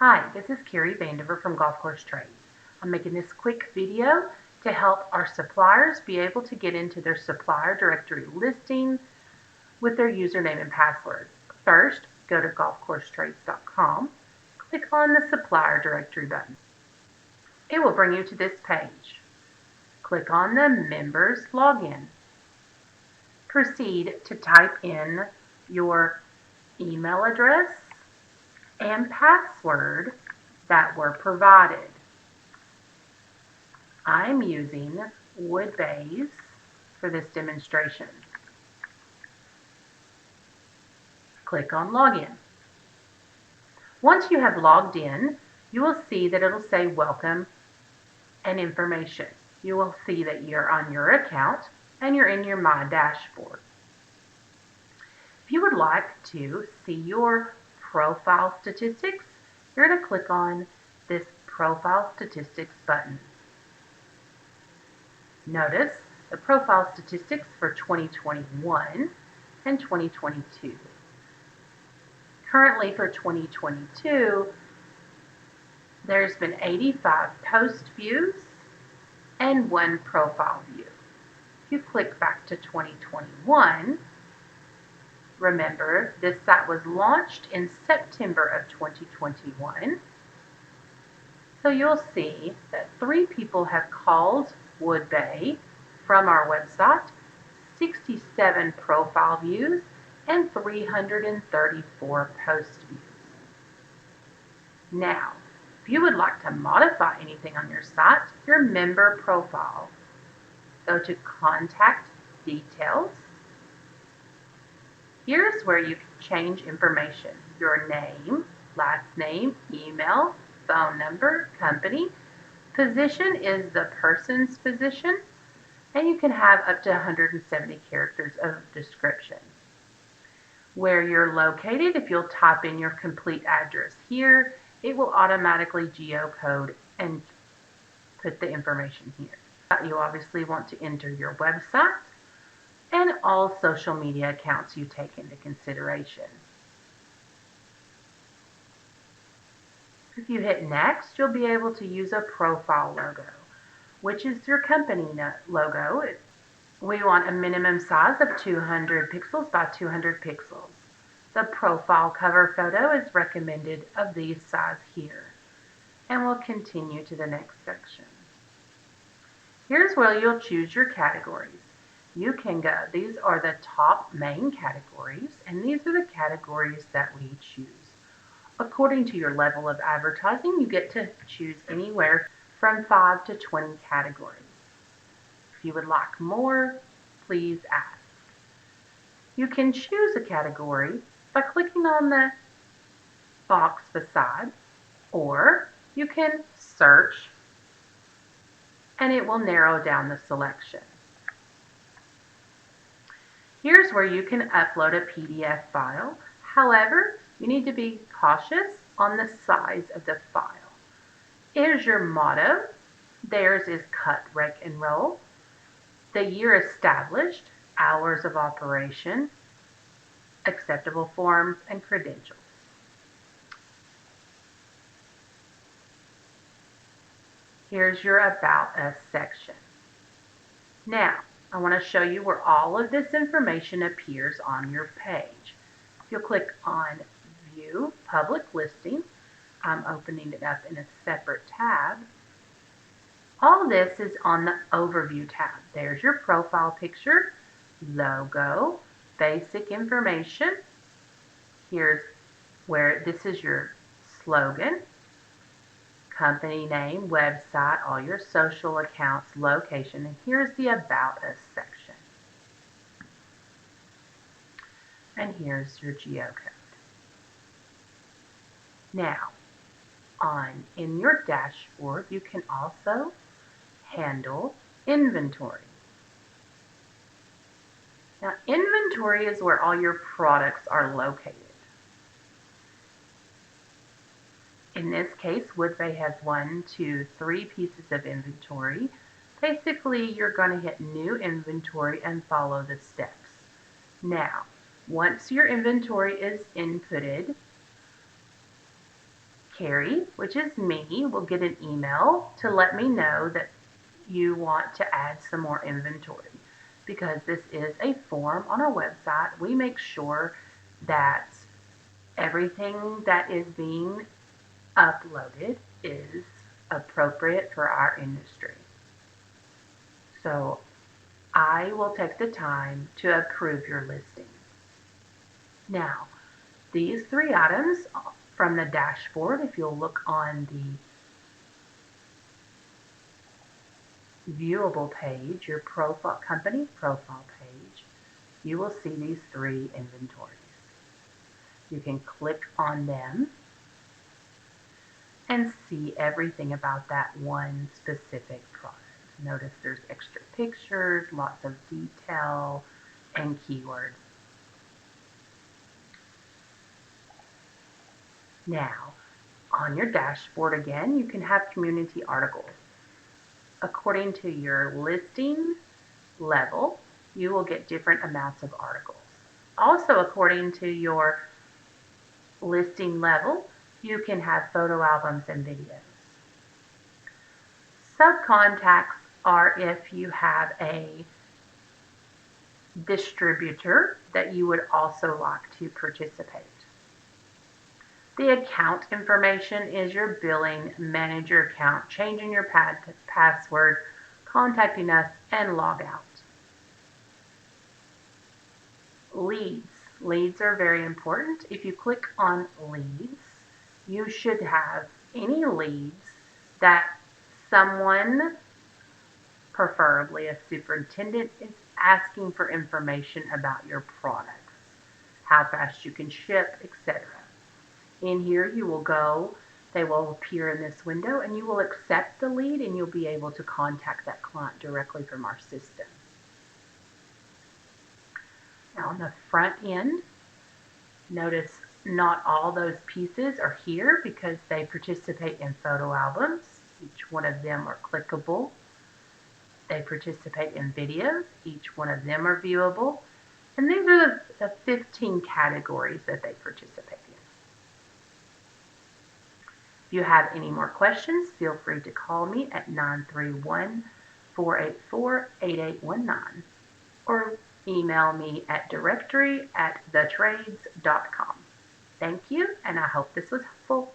Hi, this is Carrie Vandever from Golf Course Trades. I'm making this quick video to help our suppliers be able to get into their supplier directory listing with their username and password. First, go to golfcoursetrades.com, click on the supplier directory button. It will bring you to this page. Click on the members login. Proceed to type in your email address and password that were provided. I'm using Woodbase for this demonstration. Click on Login. Once you have logged in, you will see that it'll say Welcome and Information. You will see that you're on your account and you're in your My Dashboard. If you would like to see your profile statistics, you're going to click on this Profile Statistics button. Notice the profile statistics for 2021 and 2022. Currently for 2022, there's been 85 post views and 1 profile view. If you click back to 2021, remember this site was launched in September of 2021. So you'll see that 3 people have called Woodbay from our website, 67 profile views, and 334 post views. Now, if you would like to modify anything on your site, your member profile, go to Contact Details. Here's where you can change information: your name, last name, email, phone number, company. Position is the person's position, and you can have up to 170 characters of description. Where you're located, if you'll type in your complete address here, it will automatically geocode and put the information here. You obviously want to enter your website and all social media accounts you take into consideration. If you hit Next, you'll be able to use a profile logo, which is your company logo. We want a minimum size of 200 pixels by 200 pixels. The profile cover photo is recommended of these size here. And we'll continue to the next section. Here's where you'll choose your categories. You can go, these are the top main categories, and these are the categories that we choose. According to your level of advertising, you get to choose anywhere from 5 to 20 categories. If you would like more, please ask. You can choose a category by clicking on the box beside, or you can search and it will narrow down the selection. Here's where you can upload a PDF file. However, you need to be cautious on the size of the file. Here's your motto. Theirs is cut, rake, and roll. The year established, hours of operation, acceptable forms, and credentials. Here's your About Us section. Now, I want to show you where all of this information appears on your page. If you'll click on View Public Listing, I'm opening it up in a separate tab. All this is on the Overview tab. There's your profile picture, logo, basic information. Here's where this is your slogan, company name, website, all your social accounts, location, and here's the About Us section. And here's your geocode. Now, in your dashboard, you can also handle inventory. Now, inventory is where all your products are located. In this case, Woodbay has 1, 2, 3 pieces of inventory. Basically, you're going to hit New Inventory and follow the steps. Now, once your inventory is inputted, Carrie, which is me, will get an email to let me know that you want to add some more inventory. Because this is a form on our website, we make sure that everything that is being uploaded is appropriate for our industry. So I will take the time to approve your listing. Now, these 3 items from the dashboard, if you'll look on the viewable page, your company profile page, you will see these 3 inventories. You can click on them and see everything about that one specific product. Notice there's extra pictures, lots of detail, and keywords. Now, on your dashboard again, you can have community articles. According to your listing level, you will get different amounts of articles. Also, according to your listing level, you can have photo albums and videos. Subcontacts are if you have a distributor that you would also like to participate. The account information is your billing, manager account, changing your password, contacting us, and log out. Leads. Leads are very important. If you click on leads, you should have any leads that someone, preferably a superintendent, is asking for information about your products, how fast you can ship, etc. In here you will go, they will appear in this window, and you will accept the lead and you'll be able to contact that client directly from our system. Now on the front end, notice not all those pieces are here because they participate in photo albums. Each one of them are clickable. They participate in videos. Each one of them are viewable. And these are the 15 categories that they participate in. If you have any more questions, feel free to call me at 931-484-8819 or email me at directory@thetrades.com. Thank you, and I hope this was helpful.